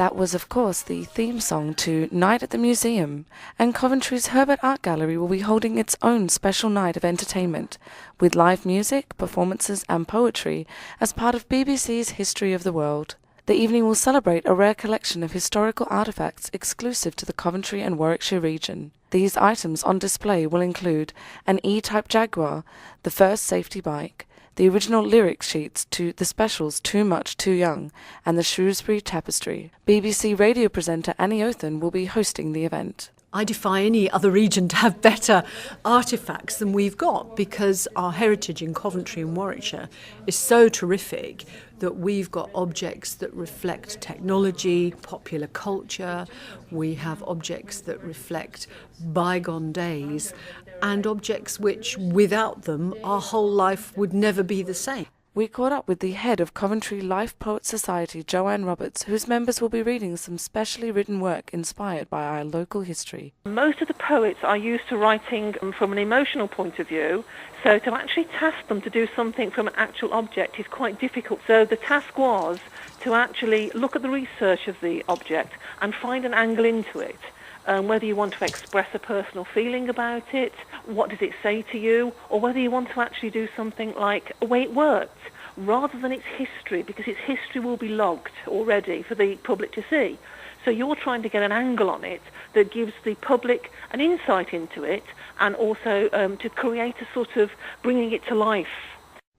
That was, of course, the theme song to Night at the Museum, and Coventry's Herbert Art Gallery will be holding its own special night of entertainment, with live music, performances and poetry as part of BBC's History of the World. The evening will celebrate a rare collection of historical artefacts exclusive to the Coventry and Warwickshire region. These items on display will include an E-Type Jaguar, the first safety bike, the original lyric sheets to The Specials' Too Much, Too Young, and the Shrewsbury Tapestry. BBC radio presenter Annie Othen will be hosting the event. I defy any other region to have better artefacts than we've got, because our heritage in Coventry and Warwickshire is so terrific that we've got objects that reflect technology, popular culture, we have objects that reflect bygone days, and objects which, without them, our whole life would never be the same. We caught up with the head of Coventry Life Poets Society, Joanne Roberts, whose members will be reading some specially written work inspired by our local history. Most of the poets are used to writing from an emotional point of view, so to actually task them to do something from an actual object is quite difficult. So the task was to actually look at the research of the object and find an angle into it. Whether you want to express a personal feeling about it, what does it say to you, or whether you want to actually do something like a way it worked, rather than its history, because its history will be logged already for the public to see. So you're trying to get an angle on it that gives the public an insight into it, and also to create a sort of bringing it to life.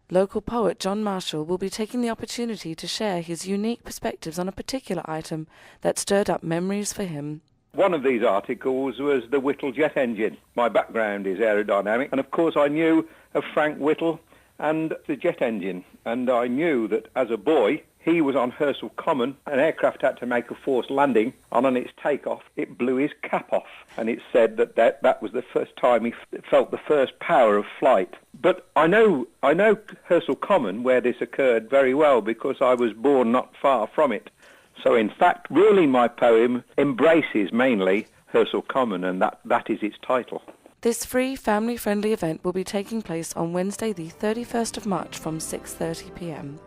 Local poet John Marshall will be taking the opportunity to share his unique perspectives on a particular item that stirred up memories for him. One of these articles was the Whittle jet engine. My background is aerodynamic, and of course I knew of Frank Whittle and the jet engine, and I knew that as a boy he was on Hersal Common. An aircraft had to make a forced landing, and on its takeoff it blew his cap off, and it said that was the first time he felt the first power of flight. But I know Hersal Common, where this occurred, very well, because I was born not far from it. So in fact, really my poem embraces mainly Hersal Common, and that is its title. This free, family-friendly event will be taking place on Wednesday the 31st of March from 6:30 p.m.